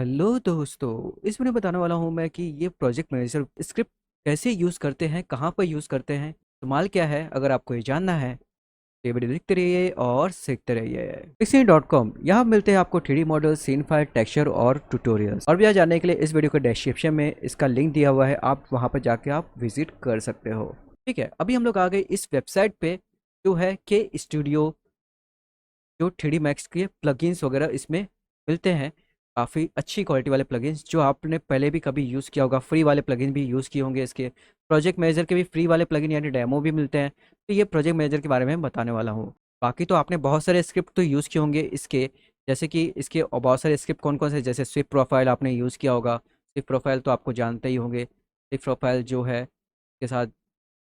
Hello दोस्तों, इस video में बताने वाला हूँ मैं कि ये प्रोजेक्ट मैनेजर स्क्रिप्ट कैसे यूज़ करते हैं, कहाँ पर यूज़ करते हैं, इस्तेमाल क्या है। अगर आपको ये जानना है तो ये वीडियो देखते रहिए और सीखते रहिए। Pixie.com यहाँ मिलते हैं आपको 3D model, scene file, texture और ट्यूटोरियल्स। और भी यहाँ जानने के लिए इस वीडियो के डिस्क्रिप्शन में इसका लिंक दिया हुआ है, आप वहाँ पर जाके आप विजिट कर सकते हो। ठीक है, अभी हम लोग आ गए इस वेबसाइट पे जो है के स्टूडियो। जो 3D मैक्स के प्लगइन्स वगैरह इसमें मिलते हैं, काफ़ी अच्छी क्वालिटी वाले प्लगइन्स जो आपने पहले भी कभी यूज़ किया होगा। फ्री वाले प्लगइन भी यूज़ किए होंगे इसके। प्रोजेक्ट मैनेजर के भी फ्री वाले प्लगइन यानी डेमो भी मिलते हैं। तो ये प्रोजेक्ट मैनेजर के बारे में बताने वाला हूँ। बाकी तो आपने बहुत सारे स्क्रिप्ट तो यूज़ किए होंगे इसके, जैसे कि इसके और बहुत सारे स्क्रिप्ट कौन कौन से, जैसे स्विफ्ट प्रोफाइल आपने यूज़ किया होगा। स्विफ्ट प्रोफाइल तो आपको जानते ही होंगे। स्विफ्ट प्रोफाइल जो है के साथ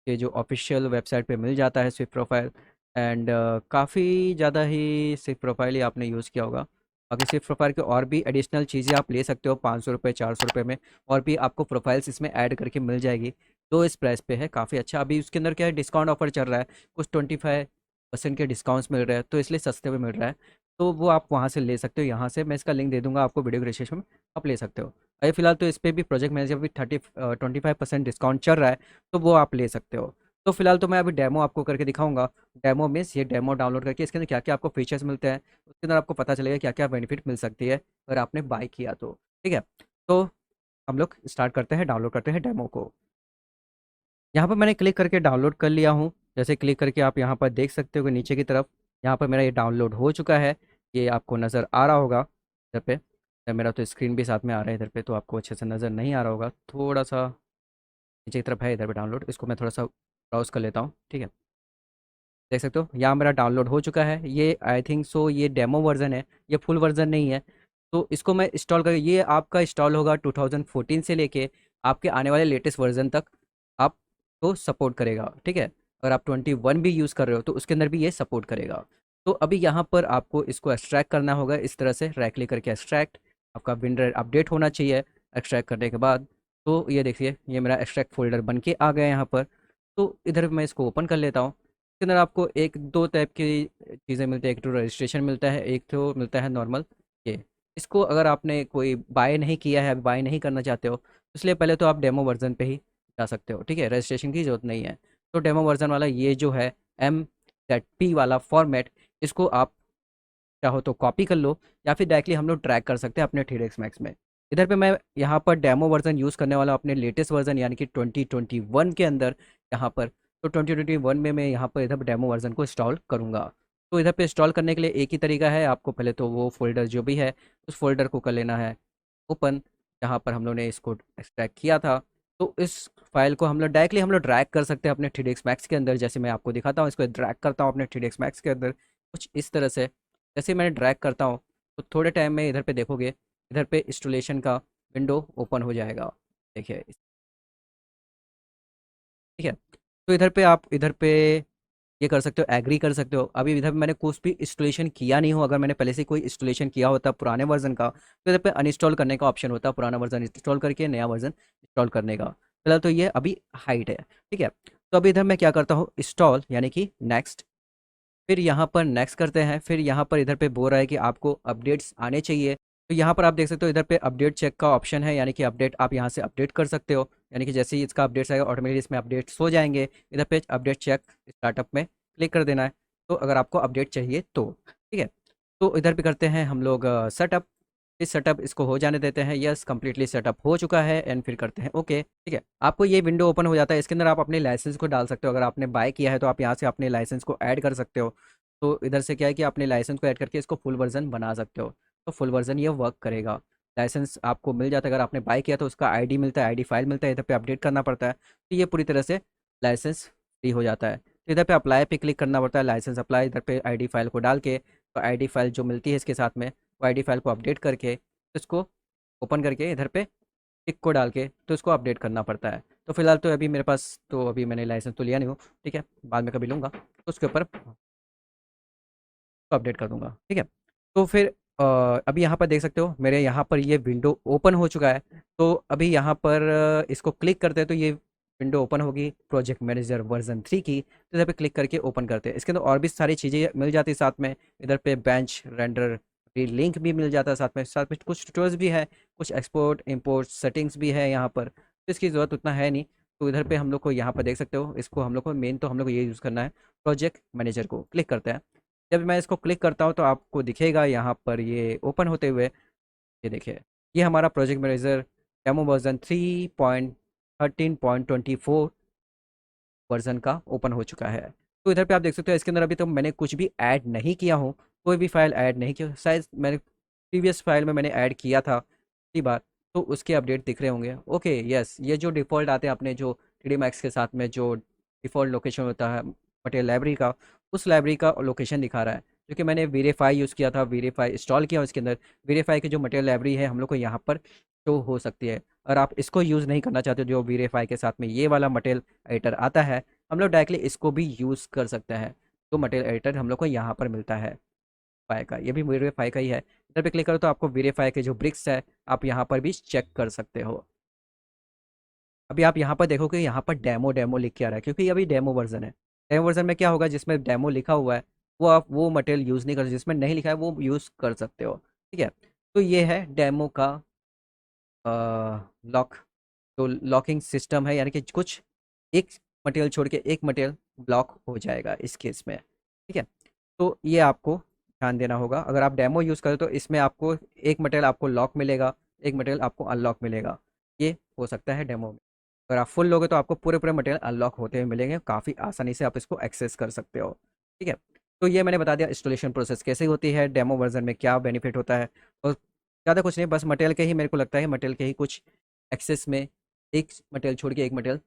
ये जो ऑफिशियल वेबसाइट पे मिल जाता है स्विफ्ट प्रोफाइल। एंड काफ़ी ज़्यादा ही स्विफ्ट प्रोफाइल ही आपने यूज़ किया होगा। बाकी स्विफ्ट प्रोफाइल के और भी एडिशनल चीज़ें आप ले सकते हो 500 रुपये 400 रुपये में। और भी आपको प्रोफाइल्स इसमें ऐड करके मिल जाएगी। तो इस प्राइस पे है, काफ़ी अच्छा। अभी उसके अंदर क्या है, डिस्काउंट ऑफर चल रहा है। कुछ 25% के डिस्काउंट्स मिल रहे हैं, तो इसलिए सस्ते में मिल रहा है। तो वो आप वहाँ से ले सकते हो। यहाँ से मैं इसका लिंक दे दूंगा आपको वीडियो के डिस्क्रिप्शन में, आप ले सकते हो। अभी फिलहाल तो इस पर भी प्रोजेक्ट मैनेजर भी 25% डिस्काउंट चल रहा है, तो वो आप ले सकते हो। तो फिलहाल तो मैं अभी डेमो आपको करके दिखाऊंगा। डेमो मीन्स ये डेमो डाउनलोड करके इसके अंदर क्या क्या आपको फीचर्स मिलते हैं, उसके अंदर आपको पता चलेगा क्या क्या बेनिफिट मिल सकती है अगर आपने बाय किया तो। ठीक है, तो हम लोग स्टार्ट करते हैं, डाउनलोड करते हैं डेमो को। यहाँ पर मैंने क्लिक करके डाउनलोड कर लिया हूँ। जैसे क्लिक करके आप यहाँ पर देख सकते हो कि नीचे की तरफ यहाँ पर मेरा ये डाउनलोड हो चुका है। ये आपको नज़र आ रहा होगा इधर पे। मेरा तो स्क्रीन भी साथ में आ रहा है इधर पे, तो आपको अच्छे से नज़र नहीं आ रहा होगा। थोड़ा सा नीचे की तरफ है इधर पे डाउनलोड, इसको मैं थोड़ा सा ब्राउज कर लेता हूँ। ठीक है, देख सकते हो यहाँ मेरा डाउनलोड हो चुका है। ये आई थिंक सो ये डेमो वर्जन है, ये फुल वर्जन नहीं है। तो इसको मैं इंस्टॉल कर, ये आपका इंस्टॉल होगा 2014 से लेके आपके आने वाले लेटेस्ट वर्जन तक आपको सपोर्ट करेगा। ठीक है, अगर आप 21 भी यूज़ कर रहे हो तो उसके अंदर भी ये सपोर्ट करेगा। तो अभी यहाँ पर आपको इसको एक्सट्रैक्ट करना होगा इस तरह से, राइट क्लिक करके एक्सट्रैक्ट। आपका विंडो अपडेट होना चाहिए। एक्सट्रैक्ट करने के बाद तो ये देखिए, ये मेरा एक्सट्रैक्ट फोल्डर बन के आ गया यहाँ पर। तो इधर मैं इसको ओपन कर लेता हूँ। इसके अंदर आपको एक दो टाइप की चीज़ें मिलती है, एक तो रजिस्ट्रेशन मिलता है, एक तो मिलता है नॉर्मल। ये इसको अगर आपने कोई बाय नहीं किया है, बाय नहीं करना चाहते हो, इसलिए पहले तो आप डेमो वर्जन पे ही जा सकते हो। ठीक है, रजिस्ट्रेशन की ज़रूरत नहीं है। तो डेमो वर्जन वाला ये जो है MZP वाला फॉर्मेट, इसको आप चाहो तो कॉपी कर लो या फिर डायरेक्टली हम लोग ट्रैक कर सकते हैं अपने 3ds मैक्स में। इधर पे मैं यहाँ पर डेमो वर्जन यूज़ करने वाला हूँ अपने लेटेस्ट वर्जन यानी कि 2021 के अंदर यहाँ पर। तो 2021 में मैं यहाँ पर इधर डेमो वर्जन को इंस्टॉल करूँगा। तो इधर पे इंस्टॉल करने के लिए एक ही तरीका है, आपको पहले तो वो फोल्डर जो भी है उस फोल्डर को कर लेना है ओपन, जहाँ पर हम लोग ने इसको एक्सट्रैक्ट किया था। तो इस फाइल को हम लोग डायरेक्टली हम लोग ड्रैग कर सकते हैं अपने 3ds मैक्स के अंदर। जैसे मैं आपको दिखाता हूँ, इसको ड्रैग करता हूँ अपने 3ds मैक्स के अंदर कुछ इस तरह से। जैसे मैंने ड्रैग करता हूँ तो थोड़े टाइम में इधर पे देखोगे, इधर पे इंस्टॉलेशन का विंडो ओपन हो जाएगा। देखिए, ठीक है। तो इधर पे आप इधर पे ये कर सकते हो, एग्री कर सकते हो। अभी इधर पे मैंने कुछ भी इंस्टॉलेशन किया नहीं हो, अगर मैंने पहले से कोई इंस्टॉलेशन किया होता पुराने वर्जन का तो इधर पे अनइंस्टॉल करने का ऑप्शन होता, पुराना वर्जन इंस्टॉल करके नया वर्जन इंस्टॉल करने का। फिलहाल तो ये अभी हाइड है। ठीक है, तो अभी इधर मैं क्या करता हूँ, इंस्टॉल यानी कि नेक्स्ट। फिर यहाँ पर नेक्स्ट करते हैं। फिर यहाँ पर इधर पे बोल रहा है कि आपको अपडेट्स आने चाहिए। तो यहाँ पर आप देख सकते हो इधर पे अपडेट चेक का ऑप्शन है, यानी कि अपडेट आप यहाँ से अपडेट कर सकते हो। यानी कि जैसे ही इसका अपडेट्स आएगा ऑटोमेटिकली इसमें अपडेट्स हो जाएंगे। इधर पे अपडेट चेक स्टार्टअप में क्लिक कर देना है, तो अगर आपको अपडेट चाहिए तो। ठीक है, तो इधर पे करते हैं हम लोग सेटअप। इस सेटअप इसको हो जाने देते हैं, यस कंप्लीटली सेटअप हो चुका है। एंड फिर करते हैं ओके। ठीक है, आपको ये विंडो ओपन हो जाता है। इसके अंदर आप अपने लाइसेंस को डाल सकते हो। अगर आपने बाय किया है तो आप यहाँ से अपने लाइसेंस को ऐड कर सकते हो। तो इधर से क्या है कि अपने लाइसेंस को ऐड करके इसको फुल वर्जन बना सकते हो। तो फुल वर्जन ये वर्क करेगा। लाइसेंस आपको मिल जाता है, अगर आपने बाय किया तो उसका आईडी मिलता है, आईडी फाइल मिलता है, इधर पे अपडेट करना पड़ता है। तो ये पूरी तरह से लाइसेंस फ्री हो जाता है। तो इधर पे अप्लाई पे क्लिक करना पड़ता है, लाइसेंस अप्लाई, इधर पे आईडी फाइल को डाल के, तो आईडी फाइल जो मिलती है इसके साथ में, वो आईडी फाइल को अपडेट करके इसको ओपन करके इधर पे टिक को डाल के तो इसको अपडेट करना पड़ता है। तो फिलहाल तो अभी मेरे पास, तो अभी मैंने लाइसेंस तो लिया नहीं हूँ। ठीक है, बाद में कभी लूँगा तो उसके ऊपर तो अपडेट कर दूंगा। ठीक है, तो फिर अभी यहाँ पर देख सकते हो मेरे यहाँ पर ये विंडो ओपन हो चुका है। तो अभी यहाँ पर इसको क्लिक करते हैं तो ये विंडो ओपन होगी प्रोजेक्ट मैनेजर वर्जन 3 की। तो इधर पे क्लिक करके ओपन करते हैं। इसके अंदर और भी सारी चीज़ें मिल जाती है साथ में। इधर पे बेंच रेंडर लिंक भी मिल जाता है साथ में कुछ ट्यूटोरियल्स भी है, कुछ एक्सपोर्ट इंपोर्ट सेटिंग्स भी है यहाँ पर, तो इसकी ज़रूरत उतना है नहीं। तो इधर पे हम लोग को यहाँ पर देख सकते हो, इसको हम लोग को मेन तो हम लोग को ये यूज़ करना है, प्रोजेक्ट मैनेजर को क्लिक करते हैं। जब मैं इसको क्लिक करता हूँ तो आपको दिखेगा यहाँ पर ये ओपन होते हुए। ये देखिए, ये हमारा project manager demo version 3.13.24 version का ओपन हो चुका है। तो इधर पे आप देख सकते हो, इसके अंदर अभी तो मैंने कुछ भी ऐड नहीं किया हूँ, कोई भी फाइल ऐड नहीं किया, शायद मैंने प्रीवियस फाइल में मैंने ऐड किया था पिछली बार, तो उसके अपडेट दिख रहे होंगे। ओके यस, ये जो डिफ़ॉल्ट आते हैं अपने जो 3D मैक्स के साथ में जो डिफ़ॉल्ट लोकेशन होता है मटेरियल लाइब्रेरी का, उस लाइब्रेरी का लोकेशन दिखा रहा है, क्योंकि मैंने वेरीफाई यूज़ किया था, वेरीफाई इंस्टॉल किया उसके अंदर। वेरीफाई की जो मटेरियल लाइब्रेरी है हम लोग को यहाँ पर शो हो सकती है। और आप इसको यूज़ नहीं करना चाहते हो, जो वेरीफाई के साथ में ये वाला मटेरियल एडिटर आता है, हम लोग डायरेक्टली इसको भी यूज़ कर सकते हैं। तो मटेरियल एडिटर हम लोग को यहाँ पर मिलता है फाई का, ये भी वेरीफाई का ही है। इधर पे क्लिक करो तो आपको वेरीफाई के जो ब्रिक्स है आप यहाँ पर भी चेक कर सकते हो। अभी आप यहाँ पर देखोगे, यहाँ पर डेमो डेमो लिख के आ रहा है, क्योंकि ये अभी डेमो वर्जन है। डेमो वर्जन में क्या होगा, जिसमें डेमो लिखा हुआ है वो आप वो मटेरियल यूज़ नहीं कर सकते, जिसमें नहीं लिखा है वो यूज़ कर सकते हो। ठीक है, तो ये है डेमो का लॉक, जो लॉकिंग सिस्टम है, यानी कि कुछ एक मटेरियल छोड़ के एक मटेरियल ब्लॉक हो जाएगा इस केस में। ठीक है, तो ये आपको ध्यान देना होगा। अगर आप डेमो यूज़ करें तो इसमें आपको एक मटेरियल आपको लॉक मिलेगा, एक मटेरियल आपको अनलॉक मिलेगा। ये हो सकता है डेमो में। अगर आप फुल लोगे तो आपको पूरे पूरे मटेरियल अनलॉक होते हुए मिलेंगे, काफ़ी आसानी से आप इसको एक्सेस कर सकते हो। ठीक है, तो ये मैंने बता दिया इंस्टॉलेशन प्रोसेस कैसे होती है, डेमो वर्जन में क्या बेनिफिट होता है। और ज़्यादा कुछ नहीं, बस मटेरियल के ही मेरे को लगता है मटेरियल के ही कुछ एक्सेस में एक मटेरियल छोड़ के एक मटेरियल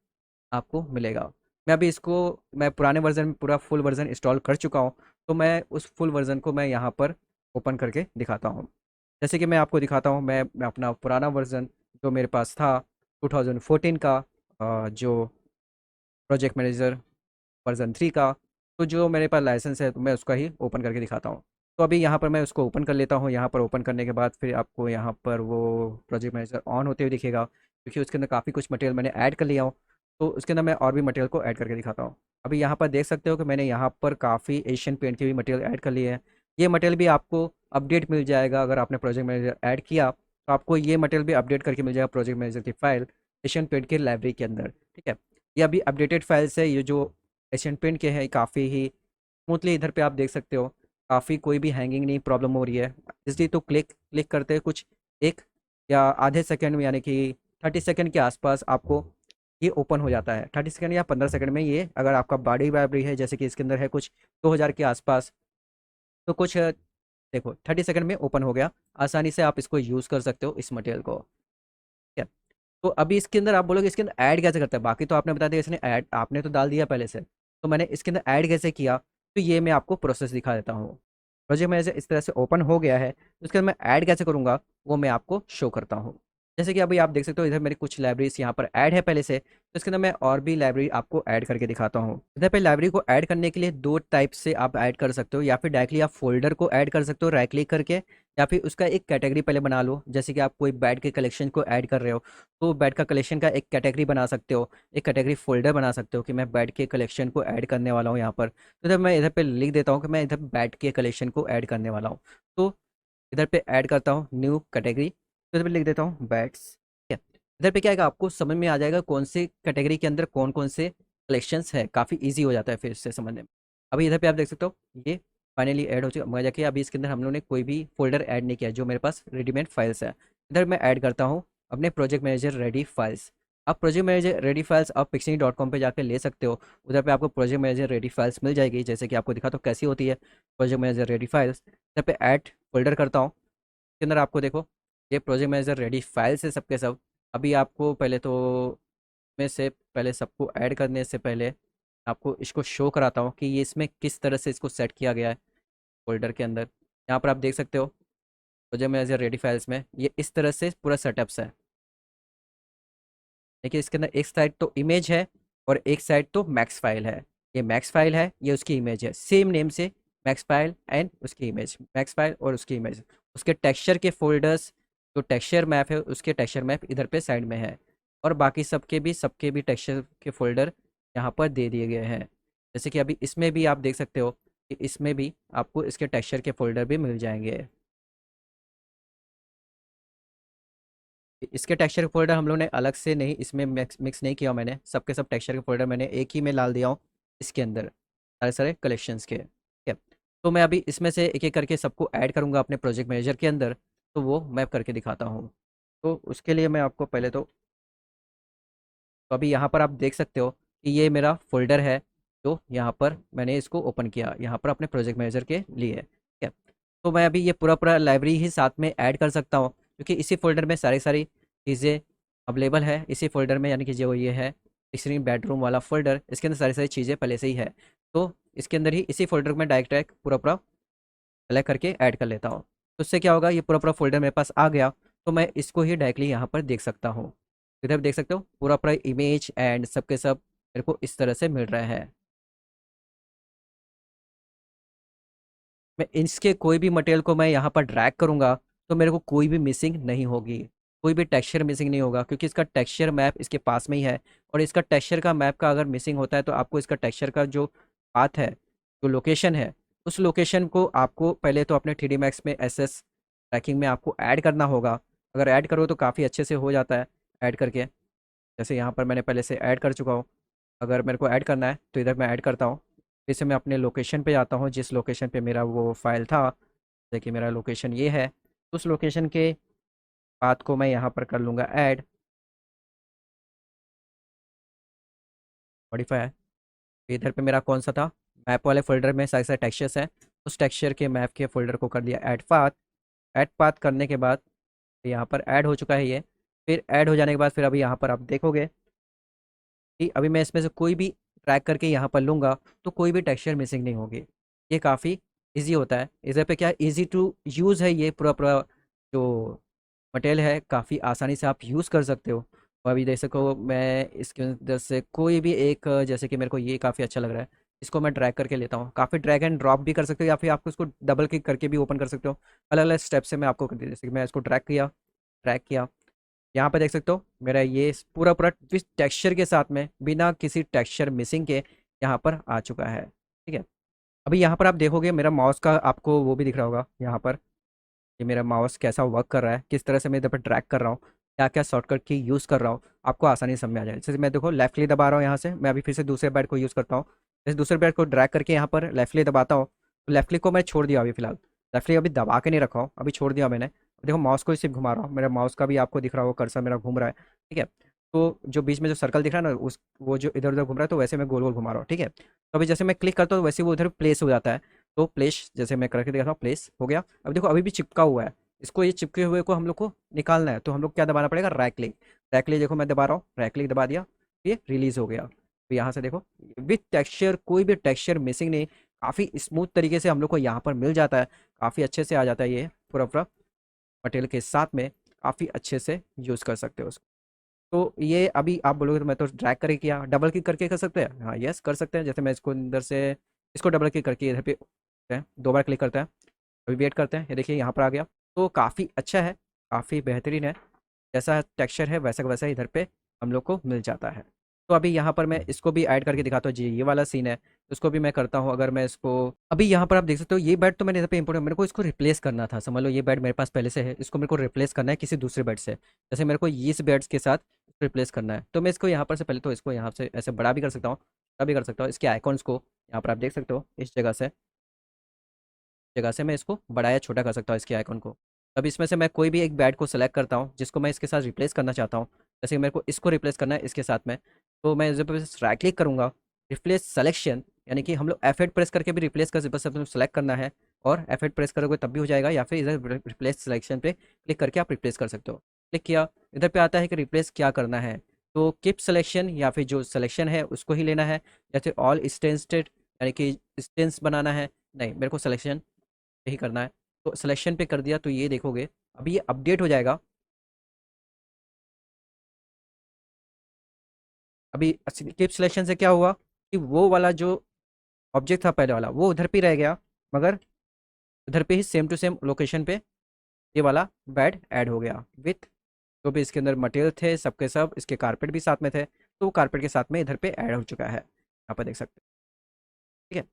आपको मिलेगा। मैं अभी इसको, मैं पुराने वर्ज़न में पूरा फुल वर्ज़न इंस्टॉल कर चुका हूँ, तो मैं उस फुल वर्ज़न को मैं यहाँ पर ओपन करके दिखाता हूँ। जैसे कि मैं आपको दिखाता हूँ, मैं अपना पुराना वर्ज़न जो मेरे पास था 2014 का, जो प्रोजेक्ट मैनेजर वर्ज़न 3 का, तो जो मेरे पास लाइसेंस है तो मैं उसका ही ओपन करके दिखाता हूँ। तो अभी यहाँ पर मैं उसको ओपन कर लेता हूँ। यहाँ पर ओपन करने के बाद फिर आपको यहाँ पर वो प्रोजेक्ट मैनेजर ऑन होते हुए दिखेगा, क्योंकि उसके अंदर काफ़ी कुछ मटेरियल मैंने ऐड कर लिया हूँ। तो उसके अंदर मैं और भी मटेरियल को ऐड करके दिखाता हूँ। अभी यहाँ पर देख सकते हो कि मैंने यहाँ पर काफ़ी एशियन पेंट के भी मटेरियल ऐड कर लिए हैं। ये मटेरियल भी आपको अपडेट मिल जाएगा, अगर आपने प्रोजेक्ट मैनेजर ऐड किया तो आपको ये मटेरियल भी अपडेट करके मिल जाएगा प्रोजेक्ट मैनेजर की फ़ाइल एशियन पेंट की लाइब्रेरी के अंदर। ठीक है, ये अभी अपडेटेड फाइल्स है, ये जो एशियन पेंट के हैं काफ़ी ही स्मूथली इधर पे आप देख सकते हो, काफ़ी कोई भी हैंगिंग नहीं प्रॉब्लम हो रही है। इसलिए तो क्लिक क्लिक करते हैं कुछ एक या आधे सेकंड में, यानी कि 30 सेकंड के आसपास आपको ये ओपन हो जाता है। 30 सेकंड या 15 सेकंड में ये, अगर आपका बड़ी लाइब्रेरी है जैसे कि इसके अंदर है कुछ 2000 के आसपास, तो कुछ देखो 30 सेकंड में ओपन हो गया। आसानी से आप इसको यूज़ कर सकते हो इस मटेरियल को। ठीक है, तो अभी इसके अंदर आप बोलोगे इसके अंदर ऐड कैसे करता है, बाकी तो आपने बता दिया, इसने ऐड आपने तो डाल दिया पहले से, तो मैंने इसके अंदर ऐड कैसे किया, तो ये मैं आपको प्रोसेस दिखा देता हूँ। प्रोजेक्ट मैनेजर इस तरह से ओपन हो गया है, उसके बाद मैं ऐड कैसे करूँगा वो मैं आपको शो करता हूँ। जैसे कि अभी आप देख सकते हो, इधर मेरी कुछ लाइब्रेरीज यहाँ पर ऐड है पहले से, तो इसके अंदर मैं और भी लाइब्रेरी आपको ऐड करके दिखाता हूँ। इधर पे लाइब्रेरी को ऐड करने के लिए दो टाइप से आप ऐड कर सकते हो, या फिर डायरेक्टली आप फोल्डर को ऐड कर सकते हो राइट क्लिक करके, या फिर उसका एक कैटेगरी पहले बना लो। जैसे कि आप कोई बैड के कलेक्शन को ऐड कर रहे हो, तो बैड का कलेक्शन का एक कैटेगरी बना सकते हो, एक कैटेगरी फोल्डर बना सकते हो कि मैं बैड के कलेक्शन को ऐड करने वाला हूँ यहाँ पर। तो इधर मैं इधर पे लिख देता हूँ कि मैं इधर बैड के कलेक्शन को ऐड करने वाला हूँ। तो इधर पे ऐड करता हूँ न्यू कैटेगरी, तो इधर पे लिख देता हूँ बैड्स। ठीक है, इधर पे क्या आएगा, आपको समझ में आ जाएगा कौन से कैटेगरी के अंदर कौन कौन से कलेक्शंस है, काफ़ी ईजी हो जाता है फिर इससे समझने में। अभी इधर पे आप देख सकते हो ये फाइनली ऐड हो चुका, मगर जाके अभी इसके अंदर हम लोगों ने कोई भी फोल्डर ऐड नहीं किया है, जो मेरे पास रेडीमेड फाइल्स है। इधर मैं ऐड करता हूँ अपने प्रोजेक्ट मैनेजर रेडी फाइल्स। आप प्रोजेक्ट मैनेजर रेडी फाइल्स आप pixel.com पे जाकर ले सकते हो, उधर पे आपको प्रोजेक्ट मैनेजर रेडी फाइल्स मिल जाएगी। जैसे कि आपको दिखा तो कैसी होती है प्रोजेक्ट मैनेजर रेडी फाइल्स। इधर पे ऐड फोल्डर करता हूँ, इसके अंदर आपको देखो ये प्रोजेक्ट मैनेजर रेडी फाइल्स है सबके सब। अभी आपको पहले तो में से पहले सबको ऐड करने से पहले आपको इसको शो कराता हूँ कि ये इसमें किस तरह से इसको सेट किया गया है फोल्डर के अंदर। यहाँ पर आप देख सकते हो प्रोजेक्ट मैनेजर रेडी फाइल्स में ये इस तरह से पूरा सेटअप्स है। देखिए इसके अंदर एक साइड तो इमेज है और एक साइड तो मैक्स फाइल है। ये मैक्स फाइल है, ये उसकी इमेज है, सेम नेम से मैक्स फाइल एंड उसकी इमेज, मैक्स फाइल और उसकी इमेज। उसके टेक्सचर के फोल्डर्स, जो टेक्सचर मैप है उसके टेक्सचर मैप इधर पे साइड में है, और बाकी सबके भी टेक्सचर के फोल्डर यहाँ पर दे दिए गए हैं। जैसे कि अभी इसमें भी आप देख सकते हो कि इसमें भी आपको इसके टेक्सचर के फोल्डर भी मिल जाएंगे। इसके टेक्सचर के फोल्डर हम लोग ने अलग से नहीं, इसमें मिक्स नहीं किया मैंने, सबके सब टेक्सचर के फोल्डर मैंने एक ही में डाल दिया हूँ इसके अंदर, सारे सारे कलेक्शंस के, ठीक है। तो मैं अभी इसमें से एक एक करके सबको ऐड करूँगा अपने प्रोजेक्ट मैनेजर के अंदर, तो वो मैं करके दिखाता हूँ। तो उसके लिए मैं आपको पहले तो अभी यहाँ पर आप देख सकते हो कि ये मेरा फोल्डर है, जो यहाँ पर मैंने इसको ओपन किया यहाँ पर अपने प्रोजेक्ट मैनेजर के लिए, ठीक है। तो मैं अभी ये पूरा पूरा लाइब्रेरी ही साथ में ऐड कर सकता हूँ, क्योंकि इसी फोल्डर में सारी सारी चीज़ें अवेलेबल है इसी फोल्डर में, यानी कि जो ये है स्क्रीन बेडरूम वाला फोल्डर, इसके अंदर सारी सारी चीज़ें पहले से ही है। तो इसके अंदर ही इसी फोल्डर में डायरेक्ट डायरेक्ट पूरा पूरा सेलेक्ट करके ऐड कर लेता हूँ। तो उससे क्या होगा, ये पूरा पूरा फोल्डर मेरे पास आ गया, तो मैं इसको ही डायरेक्टली यहाँ पर देख सकता हूँ। इधर देख सकते हो पूरा पूरा इमेज एंड सबके सब मेरे को इस तरह से मिल रहा है। मैं इसके कोई भी मटेरियल को मैं यहाँ पर ड्रैग करूँगा, तो मेरे को कोई भी मिसिंग नहीं होगी, कोई भी टेक्सचर मिसिंग नहीं होगा, क्योंकि इसका टेक्सचर मैप इसके पास में ही है। और इसका टेक्सचर का मैप का अगर मिसिंग होता है, तो आपको इसका टेक्सचर का जो पाथ है, जो लोकेशन है, उस लोकेशन को आपको पहले तो अपने 3D Max में एसएस ट्रैकिंग में आपको ऐड करना होगा। अगर ऐड करो तो काफ़ी अच्छे से हो जाता है ऐड करके, जैसे यहाँ पर मैंने पहले से ऐड कर चुका हूँ। अगर मेरे को ऐड करना है तो इधर मैं ऐड करता हूँ, फिर से मैं अपने लोकेशन पे जाता हूँ, जिस लोकेशन पे मेरा वो फाइल था। देखिए मेरा लोकेशन ये है, उस लोकेशन के पाथ को मैं यहाँ पर कर लूँगा ऐड, मॉडिफाई। इधर पे मेरा कौन सा था, मैप वाले फोल्डर में सारे सारे टेक्सचर्स हैं, उस टेक्सचर के मैप के फोल्डर को कर दिया ऐड पाथ। ऐड पाथ करने के बाद यहाँ पर ऐड हो चुका है ये। फिर ऐड हो जाने के बाद फिर अभी यहाँ पर आप देखोगे कि अभी मैं इसमें से कोई भी ट्रैक करके यहाँ पर लूँगा, तो कोई भी टेक्सचर मिसिंग नहीं होगी। ये काफ़ी इजी होता है, इधर पे क्या इजी टू यूज़ है, ये पूरा पूरा जो मटेरियल है काफ़ी आसानी से आप यूज़ कर सकते हो। और अभी देख सको मैं इसके अंदर से कोई भी एक जैसे कि मेरे को ये काफ़ी अच्छा लग रहा है, इसको मैं ड्रैग करके लेता हूँ। काफ़ी ड्रैग एंड ड्रॉप भी कर सकते हो, या फिर आपको इसको डबल क्लिक करके भी ओपन कर सकते हो। अलग अलग स्टेप से मैं आपको कर दिया, जैसे कि मैं इसको ड्रैग किया, यहाँ पे देख सकते हो मेरा ये पूरा पूरा ट्विस्ट टेक्सचर के साथ में बिना किसी टेक्सचर मिसिंग के यहाँ पर आ चुका है, ठीक है। अभी यहाँ पर आप देखोगे मेरा माउस का आपको वो भी दिख रहा होगा यहाँ पर, कि मेरा माउस कैसा वर्क कर रहा है, किस तरह से मैं इधर पर ड्रैग कर रहा हूँ, क्या क्या शॉर्टकट की यूज़ कर रहा हूँ, आपको आसानी से समझ आ जाए। जैसे मैं देखो लेफ्ट क्लिक दबा रहा हूँ यहाँ से, मैं अभी फिर से दूसरे बैट को यूज़ करता हूँ। जैसे दूसरे बैट को ड्रैग करके यहाँ पर लेफ्ट क्लिक दबाता हूँ, तो लेफ्ट क्लिक को मैं छोड़ दिया अभी फिलहाल, लेफ्ट क्लिक अभी दबा के नहीं रखा हूँ, अभी छोड़ दिया मैंने। देखो माउस को ही सिर्फ घुमा रहा हूँ, मेरा माउस का भी आपको दिख रहा होगा कर्सर मेरा घूम रहा है, ठीक है। तो जो बीच में जो सर्कल दिख रहा है ना, उस वो जो इधर उधर घूम रहा है, तो वैसे मैं गोल गोल घुमा रहा हूँ, ठीक है। तो अभी जैसे मैं क्लिक करता हूँ वैसे वो उधर प्लेस हो जाता है। तो प्लेस जैसे मैं करके दिखाता हूँ, प्लेस हो गया। अब देखो अभी भी चिपका हुआ है, इसको ये चिपके हुए को हम लोग को निकालना है, तो हम लोग क्या दबाना पड़ेगा, राइट क्लिक। राइट क्लिक देखो मैं दबा रहा हूँ, राइट क्लिक दबा दिया, ये रिलीज हो गया। तो यहाँ से देखो विथ टेक्सचर, कोई भी टेक्सचर मिसिंग नहीं, काफ़ी स्मूथ तरीके से हम लोग को यहाँ पर मिल जाता है, काफ़ी अच्छे से आ जाता है ये पूरा पूरा मटेरियल के साथ में, काफ़ी अच्छे से यूज़ कर सकते हो उसको। तो ये अभी आप बोलोगे तो मैं तो ड्रैग करके किया, डबल क्लिक करके कर सकते हैं, हाँ यस कर सकते हैं। जैसे मैं इसको अंदर से इसको डबल क्लिक करके इधर पे दो बार क्लिक करते हैं, अभी वेट करते हैं, ये देखिए यहाँ पर आ गया। तो काफ़ी अच्छा है, काफ़ी बेहतरीन है, जैसा टेक्सचर है वैसा का वैसा इधर पे हम लोग को मिल जाता है। तो अभी यहाँ पर मैं इसको भी ऐड करके दिखाता हूँ जी, ये वाला सीन है, इसको भी मैं करता हूँ। अगर मैं इसको अभी यहाँ पर आप देख सकते हो, ये बेड तो मैंने इधर पे इंपोर्ट, मेरे को इसको रिप्लेस करना था, समझ लो ये बेड मेरे पास पहले से है, इसको मेरे को रिप्लेस करना है किसी दूसरे बेड से। जैसे मेरे को इस बेड्स के साथ रिप्लेस करना है, तो मैं इसको यहाँ पर से पहले तो इसको यहाँ से ऐसे बड़ा भी कर सकता हूँ, छोटा भी कर सकता हूँ। इसके आइकॉन्स को यहाँ पर आप देख सकते हो, इस जगह से मैं इसको बड़ा या छोटा कर सकता हूँ इसके आइकन को। अब इसमें से मैं कोई भी एक बैट को सेलेक्ट करता हूँ जिसको मैं इसके साथ रिप्लेस करना चाहता हूँ। जैसे कि मेरे को इसको रिप्लेस करना है इसके साथ में, तो मैं जब राइट क्लिक करूँगा, रिप्लेस सेलेक्शन, यानी कि हम लोग F8 प्रेस करके भी रिप्लेस कर, बस अपने सेलेक्ट करना है और F8 प्रेस करोगे तब भी हो जाएगा, या फिर इधर रिप्लेस सिलेक्शन पे क्लिक करके आप रिप्लेस कर सकते हो। क्लिक किया, इधर पे आता है कि रिप्लेस क्या करना है, तो कीप सिलेक्शन या फिर जो सिलेक्शन है उसको ही लेना है, या फिर ऑल इंस्टेंसेड यानी कि इंस्टेंस बनाना है। नहीं, मेरे को सिलेक्शन यही करना है, तो सिलेक्शन पे कर दिया, तो ये देखोगे अभी ये अपडेट हो जाएगा। अभी क्लिप सिलेक्शन से क्या हुआ कि वो वाला जो ऑब्जेक्ट था पहले वाला, वो उधर पे ही रह गया, मगर उधर पे ही सेम टू सेम लोकेशन पे ये वाला बेड ऐड हो गया विथ जो भी इसके अंदर मटेरियल थे सबके सब, इसके कारपेट भी साथ में थे, तो वो कारपेट के साथ में इधर पे ऐड हो चुका है, यहाँ पर देख सकते हैं, ठीक है।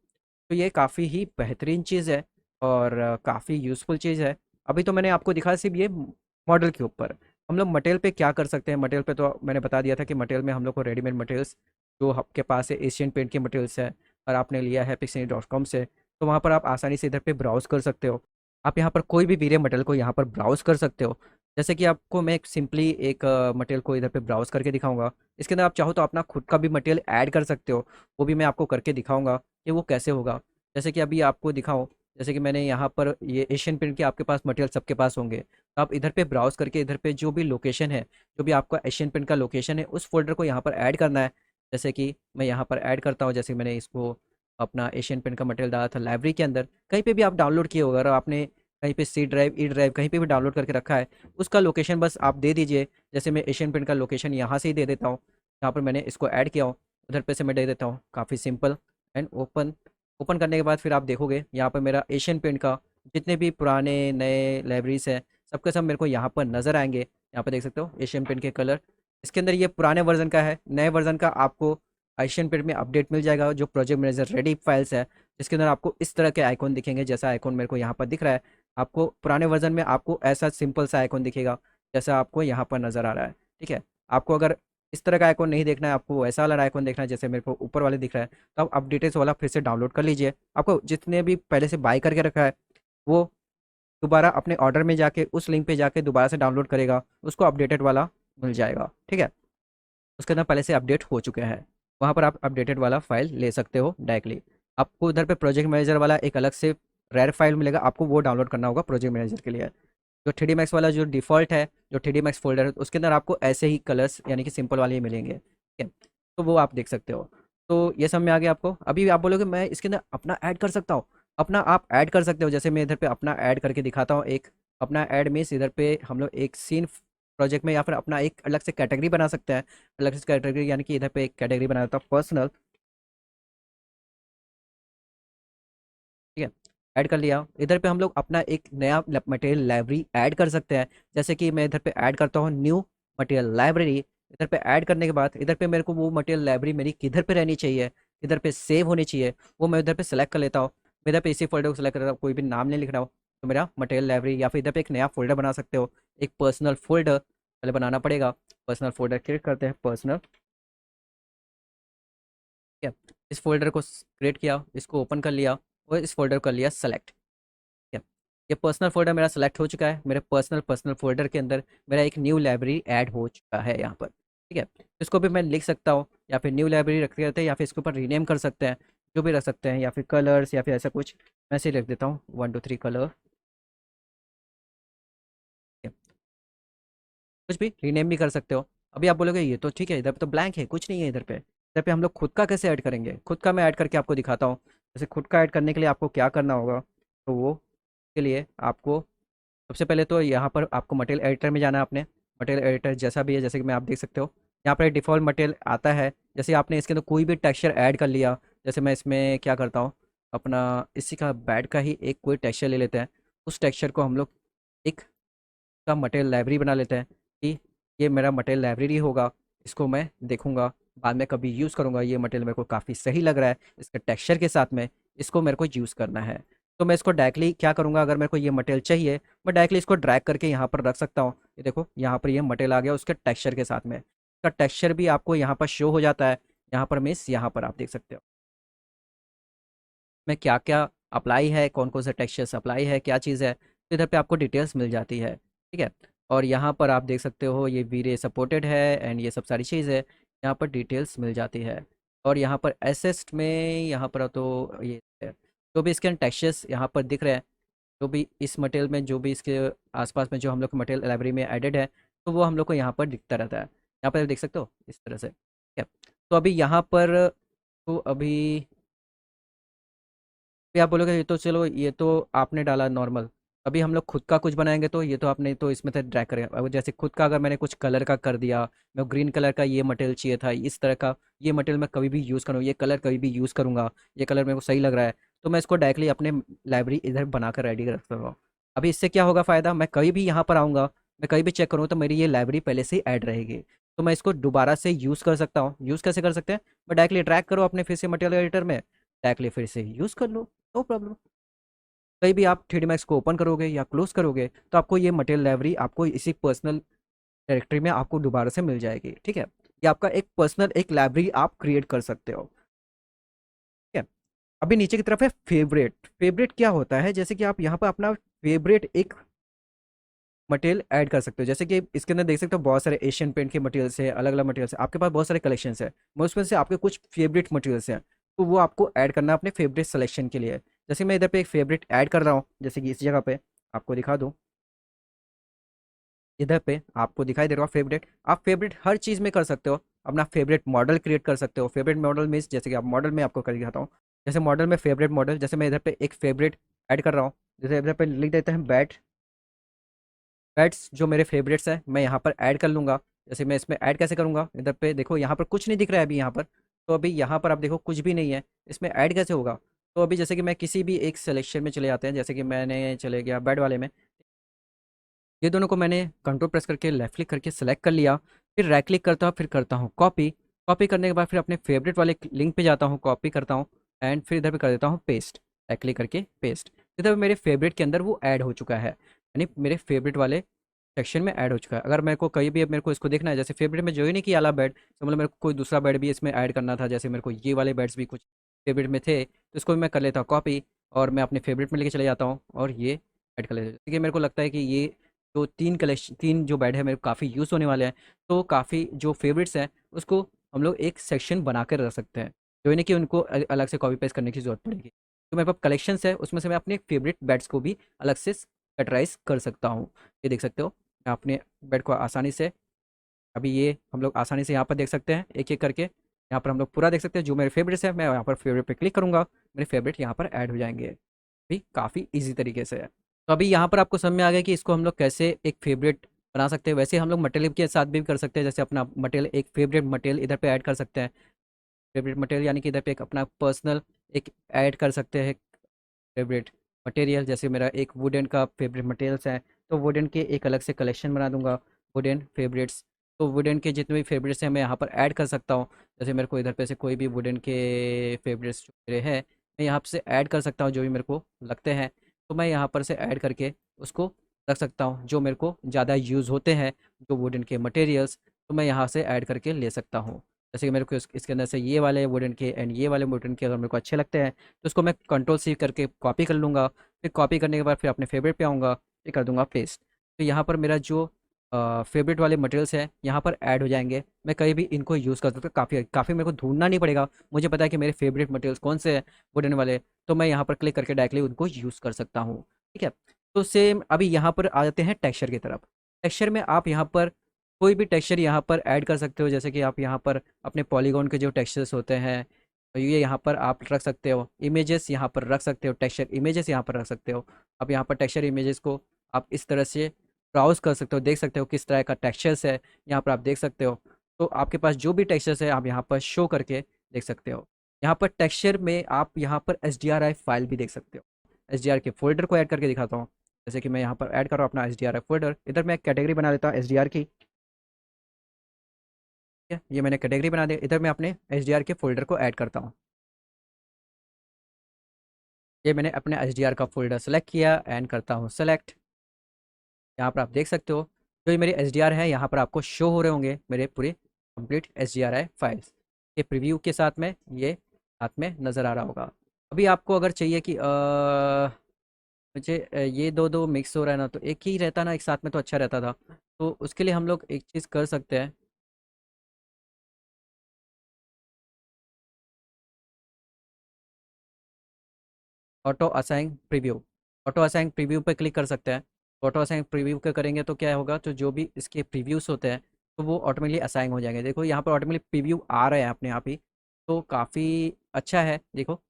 तो ये काफ़ी ही बेहतरीन चीज़ है और काफ़ी यूज़फुल चीज़ है। अभी तो मैंने आपको दिखाया सिर्फ ये मॉडल के ऊपर, हम लोग मटेरियल पे क्या कर सकते हैं, मटेरियल पे तो मैंने बता दिया था कि मटेरियल में हम लोग को रेडीमेड मटेरियल्स जो आपके पास है एशियन पेंट के मटेरियल्स है और आपने लिया है pixany.com से, तो वहाँ पर आप आसानी से इधर पे ब्राउज़ कर सकते हो। आप यहाँ पर कोई भी वीडियो मटेरियल को यहाँ पर ब्राउज़ कर सकते हो। जैसे कि आपको मैं एक सिंपली एक मटेरियल को इधर पे ब्राउज़ करके दिखाऊंगा। इसके अंदर आप चाहो तो अपना खुद का भी मटेरियल ऐड कर सकते हो, वो भी मैं आपको करके दिखाऊंगा कि वो कैसे होगा। जैसे कि अभी आपको दिखाऊं, जैसे कि मैंने यहाँ पर ये एशियन पेंट के आपके पास मटेरियल सबके पास होंगे, तो आप इधर पे ब्राउज़ करके इधर पे जो भी लोकेशन है, जो भी आपका एशियन पेंट का लोकेशन है, उस फ़ोल्डर को यहाँ पर ऐड करना है। जैसे कि मैं यहाँ पर ऐड करता हूँ, जैसे मैंने इसको अपना एशियन पेंट का मटेरियल डाला था लाइब्रेरी के अंदर, कहीं पे भी आप डाउनलोड किए होगा, अगर आपने कहीं पे सी ड्राइव, ई ड्राइव कहीं पे भी डाउनलोड करके रखा है, उसका लोकेशन बस आप दे दीजिए। जैसे मैं एशियन पेंट का लोकेशन यहाँ से ही दे देता हूँ, यहाँ पर मैंने इसको ऐड किया हूँ, उधर पे से मैं दे देता हूँ, काफ़ी सिंपल। And open. ओपन करने के बाद फिर आप देखोगे यहाँ पर मेरा एशियन पेंट का जितने भी पुराने नए लाइब्रेरीज हैं, सबके सब मेरे को यहाँ पर नज़र आएंगे। यहाँ पर देख सकते हो एशियन पेंट के कलर। इसके अंदर ये पुराने वर्जन का है, नए वर्जन का आपको एशियन पेंट में अपडेट मिल जाएगा, जो प्रोजेक्ट मैनेजर रेडी फाइल्स है, जिसके अंदर आपको इस तरह के आइकॉन दिखेंगे, जैसा आइकॉन मेरे को यहाँ पर दिख रहा है। आपको पुराने वर्जन में आपको ऐसा सिंपल सा आइकॉन दिखेगा, जैसा आपको यहाँ पर नज़र आ रहा है। ठीक है, आपको अगर इस तरह का आइकॉन नहीं देखना है, आपको ऐसा वाला आइकॉन देखना है जैसे मेरे को ऊपर वाले दिख रहा है, तो आप अपडेटेड वाला फिर से डाउनलोड कर लीजिए। आपको जितने भी पहले से बाय करके रखा है, वो दोबारा अपने ऑर्डर में जाके उस लिंक पे जाके दोबारा से डाउनलोड करेगा, उसको अपडेटेड वाला मिल जाएगा। ठीक है, उसके अंदर पहले से अपडेट हो चुके हैं, वहाँ पर आप अपडेटेड वाला फाइल ले सकते हो डायरेक्टली। आपको उधर पे प्रोजेक्ट मैनेजर वाला एक अलग से रेयर फाइल मिलेगा, आपको वो डाउनलोड करना होगा प्रोजेक्ट मैनेजर के लिए। जो थ्री डी मैक्स वाला जो डिफ़ॉल्ट है, जो थ्री डी मैक्स फोल्डर है, उसके अंदर आपको ऐसे ही कलर्स यानी कि सिंपल वाले ही मिलेंगे। ठीक है, तो वो आप देख सकते हो। तो ये सब में आ गया आपको। अभी आप बोलोगे मैं इसके अंदर अपना ऐड कर सकता हूँ, अपना आप ऐड कर सकते हो। जैसे मैं इधर पे अपना ऐड करके दिखाता हूँ। एक अपना ऐड मीन्स इधर पे हम लोग एक सीन प्रोजेक्ट में या फिर अपना एक अलग से कैटेगरी बना सकते हैं। अलग से कैटेगरी यानी कि इधर पे एक कैटेगरी बना देता हूँ पर्सनल। ठीक है, ऐड कर लिया। इधर पे हम लोग अपना एक नया मटेरियल लाइब्रेरी ऐड कर सकते हैं। जैसे कि मैं इधर पे ऐड करता हूँ न्यू मटेरियल लाइब्रेरी। इधर पे ऐड करने के बाद इधर पे मेरे को वो मटेरियल लाइब्रेरी मेरी किधर पे रहनी चाहिए, किधर पे सेव होनी चाहिए, वो मैं इधर पे सेलेक्ट कर लेता हूँ। मैं इधर पे इसी फोल्डर को सेलेक्ट कर रहा हूँ, कोई भी नाम नहीं लिख रहा हूँ। तो मेरा मटेरियल लाइब्रेरी, या फिर इधर पे एक नया फोल्डर बना सकते हो, एक पर्सनल फोल्डर पहले बनाना पड़ेगा। पर्सनल फोल्डर क्रिएट करते हैं, पर्सनल। ठीक है, इस फोल्डर को क्रिएट किया, इसको ओपन कर लिया और इस फोल्डर को कर लिया सेलेक्ट। ठीक है, ये पर्सनल फोल्डर मेरा सेलेक्ट हो चुका है। मेरे पर्सनल पर्सनल फोल्डर के अंदर मेरा एक न्यू लाइब्रेरी ऐड हो चुका है यहाँ पर। ठीक है, इसको भी मैं लिख सकता हूँ, या फिर न्यू लाइब्रेरी रख देते हैं, या फिर इसके ऊपर रीनेम कर सकते हैं, जो भी रख सकते हैं, या फिर कलर्स या फिर ऐसा कुछ। मैं ऐसे ही रख देता हूँ 1 2 3 कलर। कुछ भी रीनेम भी कर सकते हो। अभी आप बोलोगे ये तो ठीक है, इधर पे तो ब्लैंक है, कुछ नहीं है इधर पे। इधर पे हम लोग खुद का कैसे ऐड करेंगे, खुद का मैं ऐड करके आपको दिखाता हूँ। जैसे खुद का ऐड करने के लिए आपको क्या करना होगा, तो वो के लिए आपको सबसे पहले तो यहाँ पर आपको मटेरियल एडिटर में जाना है। आपने मटेरियल एडिटर जैसा भी है, जैसे कि मैं आप देख सकते हो यहाँ पर डिफ़ॉल्ट मटेरियल आता है। जैसे आपने इसके अंदर कोई भी टेक्सचर ऐड कर लिया, जैसे मैं इसमें क्या करता हूँ, अपना इसी का बैड का ही एक कोई टेक्सचर ले लेते हैं। उस टेक्सचर को हम लोग एक का मटेरियल लाइब्रेरी बना लेते हैं कि ये मेरा मटेरियल लाइब्रेरी होगा। इसको मैं देखूंगा, बाद में कभी यूज़ करूंगा, ये मटेरियल मेरे को काफ़ी सही लग रहा है, इसके टेक्सचर के साथ में इसको मेरे को यूज़ करना है। तो मैं इसको डायरेक्टली क्या करूंगा, अगर मेरे को ये मटेरियल चाहिए, मैं डायरेक्टली इसको ड्रैग करके यहाँ पर रख सकता हूँ। ये देखो यहाँ पर ये मटेरियल आ गया उसके टेक्सचर के साथ में। इसका टेक्सचर भी आपको यहाँ पर शो हो जाता है। यहाँ पर मिस यहाँ पर आप देख सकते हो में क्या क्या अप्लाई है, कौन कौन से टेक्सचर्स अप्लाई है, क्या चीज़ है, तो इधर पे आपको डिटेल्स मिल जाती है। ठीक है, और यहाँ पर आप देख सकते हो ये वीरे सपोर्टेड है एंड ये सब सारी चीज़ है, यहाँ पर डिटेल्स मिल जाती है। और यहाँ पर एसेस्ट में यहाँ पर तो ये है, जो भी इसके टेक्सचर्स यहाँ पर दिख रहे हैं, जो भी इस मटेरियल में, जो भी इसके आसपास में जो हम लोग को मटेरियल लाइब्रेरी में एडेड है, तो वो हम लोग को यहाँ पर दिखता रहता है। यहाँ पर देख सकते हो इस तरह से। ठीक है, तो अभी यहाँ पर तो अभी भी आप बोलोगे ये तो चलो, ये तो आपने डाला नॉर्मल। अभी हम लोग खुद का कुछ बनाएंगे, तो ये तो आपने तो इसमें से ड्रैग करेगा। अब जैसे खुद का अगर मैंने कुछ कलर का कर दिया, मैं ग्रीन कलर का ये मटेरियल चाहिए था, इस तरह का ये मटेरियल मैं कभी भी यूज़ करूँ, ये कलर कभी भी यूज़ करूँगा, ये कलर मेरे को सही लग रहा है, तो मैं इसको डायरेक्टली अपने लाइब्रेरी इधर बनाकर रेडी रख सकता हूँ। अभी इससे क्या होगा फ़ायदा, मैं कहीं भी यहाँ पर आऊँगा, मैं कहीं भी चेक करूँ, तो मेरी ये लाइब्रेरी पहले से ही ऐड रहेगी। तो मैं इसको दोबारा से यूज़ कर सकता हूँ। यूज़ कैसे कर सकते हैं, मैं डायरेक्टली ड्रैग करो अपने फिर से मटेरियल एडिटर में, डायरेक्टली फिर से यूज़ कर लो, नो प्रॉब्लम। कहीं भी आप थ्री डी मैक्स को ओपन करोगे या क्लोज करोगे, तो आपको ये मटेरियल लाइब्रेरी आपको इसी पर्सनल डायरेक्टरी में आपको दोबारा से मिल जाएगी। ठीक है, ये आपका एक पर्सनल एक लाइब्रेरी आप क्रिएट कर सकते हो। ठीक है, अभी नीचे की तरफ है फेवरेट। फेवरेट क्या होता है, जैसे कि आप यहाँ पर अपना फेवरेट एक मटेरियल ऐड कर सकते हो। जैसे कि इसके अंदर देख सकते हो बहुत सारे एशियन पेंट के मटेरियल्स है, अलग अलग मटेरियल्स है, आपके पास बहुत सारे कलेक्शंस है। मैं उसमें से आपके कुछ फेवरेट मटेरियल्स हैं, तो वो आपको ऐड करना है अपने फेवरेट सिलेक्शन के लिए। जैसे मैं इधर पे एक फेवरेट ऐड कर रहा हूँ, जैसे कि इस जगह पे आपको दिखा दूँ, इधर पे आपको दिखाई दे रहा है फेवरेट। आप फेवरेट हर चीज़ में कर सकते हो, अपना फेवरेट मॉडल क्रिएट कर सकते हो। फेवरेट मॉडल मीन्स जैसे कि आप मॉडल में आपको कर दिखाता हूँ। जैसे मॉडल में फेवरेट मॉडल, जैसे मैं इधर पे एक फेवरेट ऐड कर रहा हूँ, जैसे इधर पे लिख देते हैं बैट। बैट्स जो मेरे फेवरेट्स हैं मैं यहाँ पर ऐड कर लूँगा। जैसे मैं इसमें ऐड कैसे करूँगा, इधर पे देखो यहाँ पर कुछ नहीं दिख रहा है अभी यहाँ पर। तो अभी यहाँ पर आप देखो कुछ भी नहीं है, इसमें ऐड कैसे होगा। तो अभी जैसे कि मैं किसी भी एक सिलेक्शन में चले जाते हैं, जैसे कि मैंने चले गया बैट वाले में। ये दोनों को मैंने कंट्रोल प्रेस करके लेफ्ट क्लिक करके सेलेक्ट कर लिया। फिर राइट क्लिक करता हूँ, फिर करता हूँ कॉपी। कॉपी करने के बाद फिर अपने फेवरेट वाले लिंक पे जाता हूँ, कॉपी करता हूँ एंड फिर इधर पे कर देता हूँ पेस्ट। राइट क्लिक करके पेस्ट। इधर मेरे फेवरेट के अंदर वो ऐड हो चुका है, यानी मेरे फेवरेट वाले सेक्शन में ऐड हो चुका है। अगर मेरे को कहीं भी अब मेरे को इसको देखना है, जैसे फेवरेट में जो ही नहीं किया वाला बेड, तो मतलब मेरे को कोई दूसरा बेड भी इसमें ऐड करना था, जैसे मेरे को ये वाले बेड्स भी कुछ फेवरेट में थे, तो इसको भी मैं कर लेता हूँ कॉपी और मैं अपने फेवरेट में लेके चले जाता हूँ और ये ऐड कर लेता हूँ। क्योंकि मेरे को लगता है कि ये जो तीन जो बेड है मेरे को काफ़ी यूज़ होने वाले हैं, तो काफ़ी जो फेवरेट्स हैं उसको हम लोग एक सेक्शन बना कर रख सकते हैं। जो है ना कि उनको अलग से कॉपी पेस्ट करने की ज़रूरत पड़ेगी। तो मेरे पास कलेक्शंस है, उसमें से मैं अपने फेवरेट बेड्स को भी अलग से कैटेगराइज़ कर सकता हूँ। ये देख सकते हो, मैं अपने बेड को आसानी से, अभी ये हम लोग आसानी से यहाँ पर देख सकते हैं एक एक करके। यहाँ पर हम लोग पूरा देख सकते हैं जो मेरे फेवरेट्स है, मैं यहाँ पर फेवरेट पे क्लिक करूँगा, मेरे फेवरेट यहाँ पर ऐड हो जाएंगे। भी काफ़ी ईजी तरीके से है। तो अभी यहाँ पर आपको समझ में आ गया कि इसको हम लोग कैसे एक फेवरेट बना सकते हैं। वैसे हम लोग मटेरियल के साथ भी कर सकते हैं, जैसे अपना मटेरियल एक फेवरेट मटेरियल इधर पे ऐड कर सकते हैं। फेवरेट मटेरियल यानी कि इधर पे एक अपना पर्सनल एक ऐड कर सकते हैं फेवरेट मटेरियल। जैसे मेरा एक वुडन का फेवरेट मटेरियल्स है, तो वुडन के एक अलग से कलेक्शन बना दूंगा, वुडन फेवरेट्स। तो वुडन के जितने भी फेवरेट्स हैं मैं यहाँ पर ऐड कर सकता हूँ। जैसे मेरे को इधर पे से कोई भी वुडन के फेवरेट्स जो मेरे हैं, मैं यहाँ से ऐड कर सकता हूँ जो भी मेरे को लगते हैं। तो मैं यहाँ पर से ऐड करके उसको रख सकता हूँ, जो मेरे को ज़्यादा यूज़ होते हैं जो वुडन के मटेरियल्स, तो मैं यहाँ से ऐड करके ले सकता हूँ। जैसे कि मेरे को इसके अंदर से ये वाले वुडन के एंड ये वाले वुडन के अगर मेरे को अच्छे लगते हैं, तो उसको मैं कंट्रोल सी करके कॉपी कर लूँगा। फिर कॉपी करने के बाद फिर अपने फेवरेट पे आऊँगा, फिर कर दूँगा पेस्ट। तो यहाँ पर मेरा जो फेवरेट वाले मटेरियल्स हैं यहाँ पर ऐड हो जाएंगे। मैं कहीं भी इनको यूज़ कर सकता हूँ, काफ़ी काफ़ी मेरे को ढूंढना नहीं पड़ेगा। मुझे पता है कि मेरे फेवरेट मटेरियल्स कौन से हैं वुडन वाले, तो मैं यहाँ पर क्लिक करके डायरेक्टली उनको यूज़ कर सकता हूँ। ठीक है, तो सेम अभी यहाँ पर आ जाते हैं टेक्सचर की तरफ। टेक्सचर में आप यहाँ पर कोई भी टेक्सचर यहाँ पर ऐड कर सकते हो। जैसे कि आप यहाँ पर अपने पॉलीगॉन के जो टेक्सचर्स होते हैं, तो ये यहाँ पर आप रख सकते हो। इमेजेस यहाँ पर रख सकते हो, टेक्सचर इमेजेस यहाँ पर रख सकते हो। अब यहाँ पर टेक्सचर इमेजेस को आप इस तरह से ब्राउज़ कर सकते हो, देख सकते हो किस तरह का टेक्सचर्स है, यहाँ पर आप देख सकते हो। तो आपके पास जो भी टेक्सचर्स है आप यहाँ पर शो करके देख सकते हो। यहाँ पर टेक्सचर में आप यहाँ पर HDRI फाइल भी देख सकते हो। HDR के फोल्डर को ऐड करके दिखाता हूँ। जैसे कि मैं यहाँ पर ऐड कर रहा हूँ अपना HDRI फोल्डर, इधर मैं एक कैटेगरी बना देता हूँ HDR की। ठीक है, ये मैंने कैटेगरी बना दिया, इधर मैं अपने HDR के फोल्डर को ऐड करता हूँ। ये मैंने अपने HDR का फ़ोल्डर सेलेक्ट किया एंड करता हूँ सेलेक्ट। यहाँ पर आप देख सकते हो जो ये मेरे HDR है यहाँ पर आपको शो हो रहे होंगे मेरे पूरे कंप्लीट HDRI फाइल्स के प्रीव्यू के साथ में, ये हाथ में नज़र आ रहा होगा। अभी आपको अगर चाहिए कि मुझे ये दो दो मिक्स हो रहा है ना, तो एक ही रहता ना एक साथ में तो अच्छा रहता था। तो उसके लिए हम लोग एक चीज़ कर सकते हैं, auto assign preview. Auto assign preview पे क्लिक कर सकते हैं। ऑटो असाइन प्रीव्यू के करेंगे तो क्या होगा, तो जो भी इसके प्रीव्यूज़ होते हैं तो वो ऑटोमेटिकली असाइन हो जाएंगे। देखो यहाँ पर ऑटोमेटिकली प्रीव्यू आ रहे हैं अपने आप ही, तो काफ़ी अच्छा है। देखो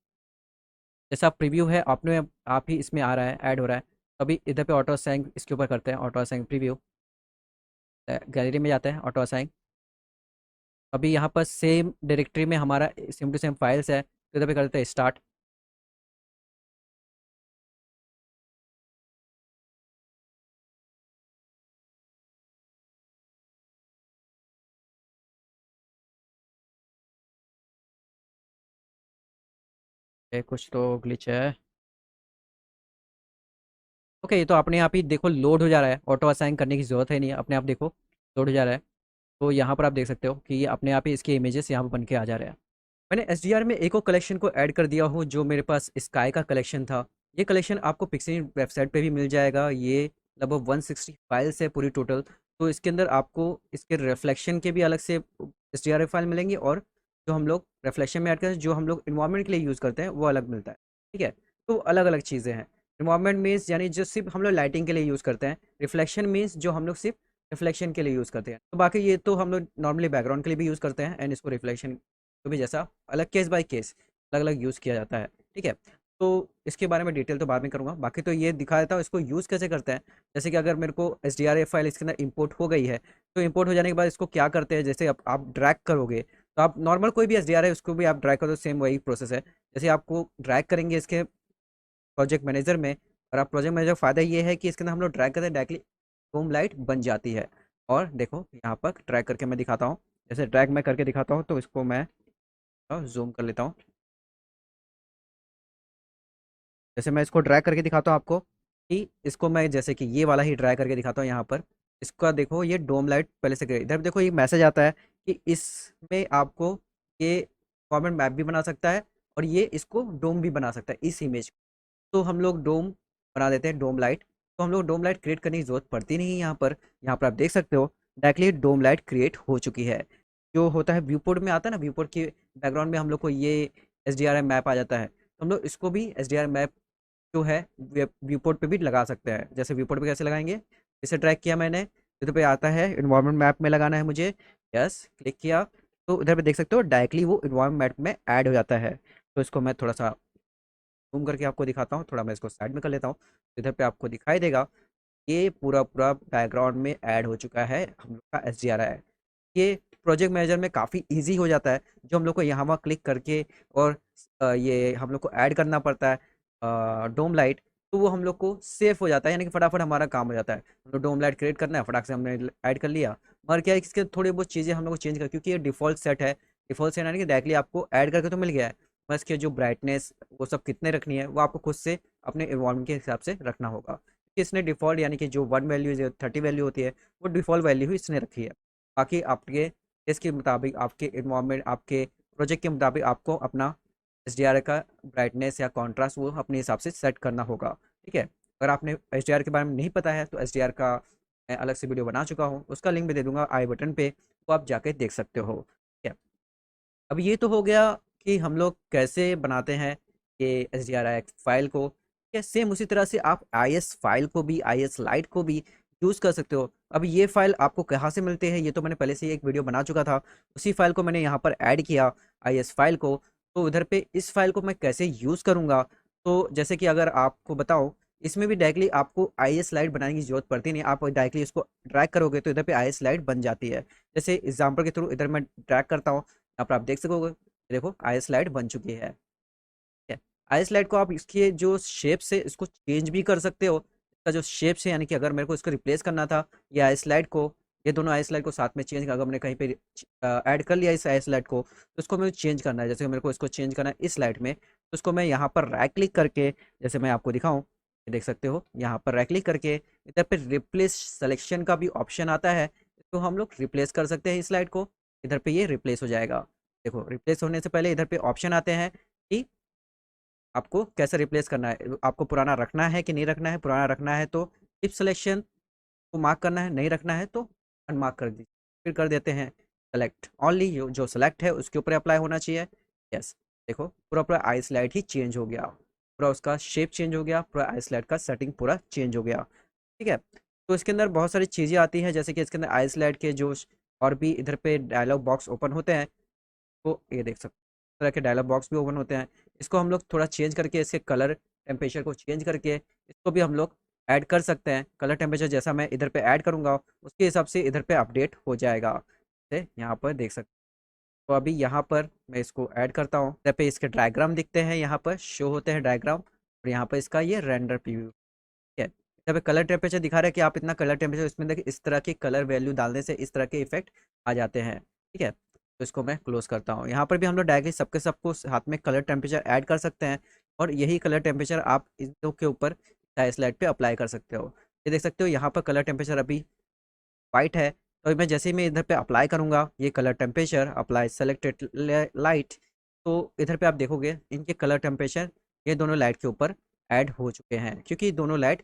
जैसा प्रीव्यू है अपने आप ही इसमें आ रहा है, ऐड हो रहा है। अभी इधर पे ऑटो असाइन इसके ऊपर करते हैं, ऑटो असाइन प्रीव्यू, गैलरी में जाते हैं ऑटो असाइन। अभी यहाँ पर सेम डायरेक्टरी में हमारा सेम टू सेम फाइल्स है, तो इधर पे करते हैं स्टार्ट। कुछ तो ग्लिच है। ओके, ये तो अपने आप ही देखो लोड हो जा रहा है, ऑटो असाइन करने की ज़रूरत है नहीं, अपने आप देखो लोड हो जा रहा है। तो यहाँ पर आप देख सकते हो कि ये अपने आप ही इसके इमेजेस यहाँ पर बन के आ जा रहे हैं। मैंने एसडीआर में एक और कलेक्शन को ऐड कर दिया हूँ जो मेरे पास स्काई का कलेक्शन था। ये कलेक्शन आपको पिक्सेल वेबसाइट पे भी मिल जाएगा। ये लगभग 160 फाइल्स है पूरी टोटल। तो इसके अंदर आपको इसके रिफ्लेक्शन के भी अलग से एसडीआर फाइल मिलेंगी, और जो हम लोग रिफ्लेक्शन में ऐड करते हैं, जो हम लोग इन्वायरमेंट के लिए यूज़ करते हैं, वो अलग मिलता है। ठीक है, तो अलग अलग चीज़ें हैं। इन्वायरमेंट मीन्स यानी जो सिर्फ हम लोग लाइटिंग के लिए यूज़ करते हैं। रिफ्लेक्शन मीन्स जो हम लोग सिर्फ रिफ्लेक्शन के लिए यूज़ करते हैं। तो बाकी ये तो हम लोग नॉर्मली बैकग्राउंड के लिए भी यूज़ करते हैं, एंड इसको रिफ्लेक्शन को भी जैसा अलग केस बाय केस अलग अलग यूज़ किया जाता है। ठीक है, तो इसके बारे में डिटेल तो बाद में करूँगा। बाकी तो ये दिखा देता हूँ इसको यूज़ कैसे करते हैं। जैसे कि अगर मेरे को एस फाइल इसके अंदर इंपोर्ट हो गई है, तो इंपोर्ट हो जाने के बाद इसको क्या करते हैं, जैसे आप ड्रैग करोगे, तो आप नॉर्मल कोई भी एस है उसको भी आप ड्रैग करो, सेम वही प्रोसेस है। जैसे आपको ड्रैग करेंगे इसके प्रोजेक्ट मैनेजर में, और आप प्रोजेक्ट मैनेजर फ़ायदा ये है कि इसके अंदर हम लोग ड्रैग करते हैं, डायरेक्टली होम लाइट बन जाती है। और देखो यहाँ पर ड्रैग करके मैं दिखाता हूँ। जैसे ड्रैग मैं करके दिखाता हूँ, तो इसको मैं जूम कर लेता हूँ। जैसे मैं इसको ड्रैग करके दिखाता हूँ आपको, कि इसको मैं जैसे कि ये वाला ही ड्रैग करके दिखाता हूँ यहाँ पर। इसका देखो ये डोम लाइट पहले से इधर देखो, ये मैसेज आता है कि इसमें आपको ये फॉर्मेट मैप भी बना सकता है, और ये इसको डोम भी बना सकता है इस इमेज। तो हम लोग डोम बना देते हैं, डोम लाइट। तो हम लोग डोम लाइट क्रिएट करने की ज़रूरत पड़ती नहीं है यहाँ पर। यहाँ पर आप देख सकते हो डायरेक्टली डोम लाइट क्रिएट हो चुकी है। जो होता है व्यू पोर्ट में आता है ना, व्यू पोर्ट के बैकग्राउंड में हम लोग को ये एस मैप आ जाता है। तो हम लोग इसको भी एस मैप जो है व्यू पोर्ट पे भी लगा सकते हैं। जैसे व्यू पोर्ट पे कैसे लगाएंगे, इसे ट्रैक किया मैंने, इधर पे आता है इन्वायरमेंट मैप में लगाना है मुझे। यस, क्लिक किया, तो इधर पे देख सकते हो डायरेक्टली वो इन्वायरमेंट मैप में ऐड हो जाता है। तो इसको मैं थोड़ा सा जूम करके आपको दिखाता हूँ, थोड़ा मैं इसको साइड में कर लेता हूँ। इधर पे आपको दिखाई देगा ये पूरा पूरा बैकग्राउंड में ऐड हो चुका है हम लोग का एस है। ये प्रोजेक्ट मैनेजर में काफ़ी इजी हो जाता है। जो हम लोग को यहाँ वहाँ क्लिक करके और ये हम लोग को ऐड करना पड़ता है डोम लाइट, तो वो हम लोग को सेफ हो जाता है, यानी कि फटाफट हमारा काम हो जाता है। हम लोग डोम लाइट क्रिएट करना है, फटाक से हमने ऐड कर लिया। मगर क्या है कि इसके थोड़ी बहुत चीज़ें हम लोग को चेंज कर, क्योंकि ये डिफ़ॉल्ट सेट है। डिफ़ॉल्ट सेट यानी कि डायरेक्टली आपको ऐड करके तो मिल गया है, बस इसके जो ब्राइटनेस वो सब कितने रखनी है वो आपको खुद से अपने इन्वायरमेंट के हिसाब से रखना होगा। कि इसने डिफ़ॉल्ट यानी कि जो 1 वैल्यू जो 30 वैल्यू होती है, वो डिफ़ॉल्ट वैल्यू ही इसने रखी है। बाकी आपके इसके मुताबिक, आपके इन्वायरमेंट, आपके प्रोजेक्ट के मुताबिक आपको अपना एस का ब्राइटनेस या कॉन्ट्रास्ट वो अपने हिसाब से सेट करना होगा। ठीक है, अगर आपने एस के बारे में नहीं पता है, तो एस का मैं अलग से वीडियो बना चुका हूँ, उसका लिंक भी दे दूंगा आई बटन पे, तो आप जाके देख सकते हो। ठीक है, अब ये तो हो गया कि हम लोग कैसे बनाते हैं ये एस फाइल को। क्या सेम उसी तरह से आप आई फाइल को भी, आई लाइट को भी यूज़ कर सकते हो। अब ये फाइल आपको कहाँ से मिलते हैं, ये तो मैंने पहले से ही एक वीडियो बना चुका था। उसी फाइल को मैंने यहाँ पर ऐड किया, आई फाइल को। तो उधर पे इस फाइल को मैं कैसे यूज़ करूँगा, तो जैसे कि अगर आपको बताऊँ, इसमें भी डायरेक्टली आपको आई लाइट बनाने की ज़रूरत पड़ती नहीं। आप डायरेक्टली इसको ड्रैग करोगे तो इधर पे आई लाइट बन जाती है। जैसे एग्जाम्पल के थ्रू इधर मैं ड्रैग करता हूँ, यहाँ पर आप देख सकोगे, देखो आई स्लाइड बन चुकी है। ठीक है, आई स्लाइड को आप इसके जो शेप से इसको चेंज भी कर सकते हो। इसका जो शेप से, यानी कि अगर मेरे को इसको रिप्लेस करना था, ये आई स्लाइड को, ये दोनों आई स्लाइड को साथ में चेंज, अगर मैंने कहीं पे ऐड कर लिया इस आई स्लाइड को, तो इसको मुझे चेंज करना है। जैसे मेरे को इसको चेंज करना है इस स्लाइड में, तो इसको मैं यहाँ पर राइट क्लिक करके, जैसे मैं आपको दिखाऊँ, ये देख सकते हो, यहाँ पर राइट क्लिक करके इधर पे रिप्लेस सेलेक्शन का भी ऑप्शन आता है। तो हम लोग रिप्लेस कर सकते हैं इस स्लाइड को, इधर पे ये रिप्लेस हो जाएगा। देखो, रिप्लेस होने से पहले इधर पे ऑप्शन आते हैं कि आपको कैसे रिप्लेस करना है, आपको पुराना रखना है कि नहीं रखना है। पुराना रखना है तो टिप सिलेक्शन को मार्क करना है, नहीं रखना है तो अनमार्क कर दीजिए। फिर कर देते हैं सेलेक्ट ऑनली, जो सेलेक्ट है उसके ऊपर अप्लाई होना चाहिए। यस, देखो पूरा पूरा आई स्लाइड ही चेंज हो गया, पूरा उसका शेप चेंज हो गया, पूरा आई स्लाइड का सेटिंग पूरा चेंज हो गया। ठीक है, तो इसके अंदर बहुत सारी चीज़ें आती हैं, जैसे कि इसके अंदर आई स्लाइड के जो और भी इधर पे डायलॉग बॉक्स ओपन होते हैं, तो ये देख सकते हो इस तरह के डायलॉग बॉक्स भी ओपन होते हैं। इसको हम लोग थोड़ा चेंज करके, इसके कलर टेम्परेचर को चेंज करके इसको भी हम लोग ऐड कर सकते हैं। कलर टेम्परेचर जैसा मैं इधर पे ऐड करूँगा, उसके हिसाब से इधर पे अपडेट हो जाएगा। जैसे यहाँ पर देख सकते हो। तो अभी यहाँ पर मैं इसको ऐड करता हूँ, इधर पे इसके डायग्राम दिखते हैं, यहाँ पर शो होते हैं डायग्राम, और यहाँ पर इसका ये रेंडर प्रीव्यू है। यहाँ पे कलर टेम्परेचर दिखा रहा है कि आप इतना कलर टेम्परेचर इसमें देखिए, इस तरह की कलर वैल्यू डालने से इस तरह के इफेक्ट आ जाते हैं। ठीक है, तो इसको मैं क्लोज करता हूँ। यहाँ पर भी हम लोग डायरेक्टली सबके सबको हाथ में कलर टेम्परेचर ऐड कर सकते हैं, और यही कलर टेम्परेचर आप इन दो के ऊपर स्लाइड पे अप्लाई कर सकते हो। ये देख सकते हो यहाँ पर कलर टेम्परेचर अभी वाइट है, तो मैं जैसे ही मैं इधर पे अप्लाई करूँगा ये colour temperature apply selected light, तो इधर पे आप देखोगे इनके कलर टेम्परेचर ये दोनों लाइट के ऊपर ऐड हो चुके हैं क्योंकि दोनों लाइट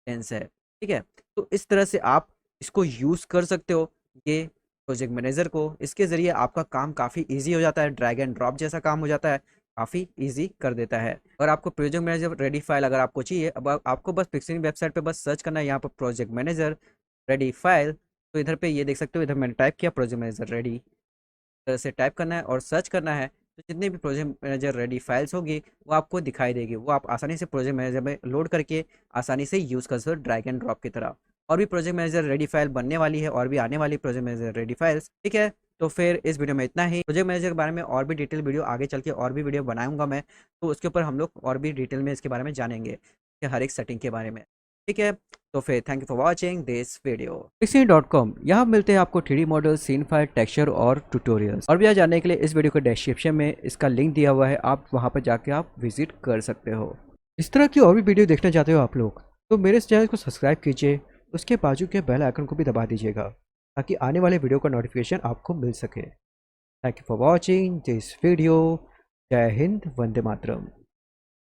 सेंस है। ठीक है, तो इस तरह से आप इसको यूज़ कर सकते हो ये प्रोजेक्ट मैनेजर को। इसके ज़रिए आपका काम काफ़ी ईजी हो जाता है, ड्रैग एंड ड्रॉप जैसा काम हो जाता है, काफ़ी ईजी कर देता है। और आपको प्रोजेक्ट मैनेजर रेडी फाइल अगर आपको चाहिए, अब आपको बस पिक्सेल वेबसाइट पे बस सर्च करना है यहाँ पर प्रोजेक्ट मैनेजर रेडी फाइल। तो इधर पे ये देख सकते हो, इधर मैंने टाइप किया प्रोजेक्ट मैनेजर रेडी, तरह से टाइप करना है और सर्च करना है। तो जितने भी प्रोजेक्ट मैनेजर रेडी फाइल्स होगी वो आपको दिखाई देगी, वो आप आसानी से प्रोजेक्ट मैनेजर में लोड करके आसानी से यूज़ कर सकते हो ड्रैग एंड ड्रॉप की तरह। और भी प्रोजेक्ट मैनेजर रेडी फाइल बनने वाली है और भी आने वाली प्रोजेक्ट मैनेजर रेडी फाइल्स। ठीक है, तो फिर इस वीडियो में इतना ही। प्रोजेक्ट मैनेजर के बारे में और भी डिटेल वीडियो आगे चल के और भी वीडियो बनाऊंगा मैं, तो उसके ऊपर हम लोग और भी डिटेल में इसके बारे में जानेंगे कि हर एक सेटिंग के बारे में। ठीक है, तो फिर thank you for watching this video. Pixie.com, यहाँ मिलते हैं आपको 3D model, scene file, texture और ट्यूटोरियल्स। और भी यहाँ जानने के लिए इस वीडियो के डिस्क्रिप्शन में इसका लिंक दिया हुआ है, आप वहाँ पर जाके आप विजिट कर सकते हो। इस तरह की और भी वीडियो देखना चाहते हो आप लोग, तो मेरे इस चैनल को सब्सक्राइब कीजिए, उसके बाजू के बेल आइकन को भी दबा दीजिएगा ताकि आने वाले वीडियो का नोटिफिकेशन आपको मिल सके। Thank you for watching this video. जय हिंद, वंदे मातरम।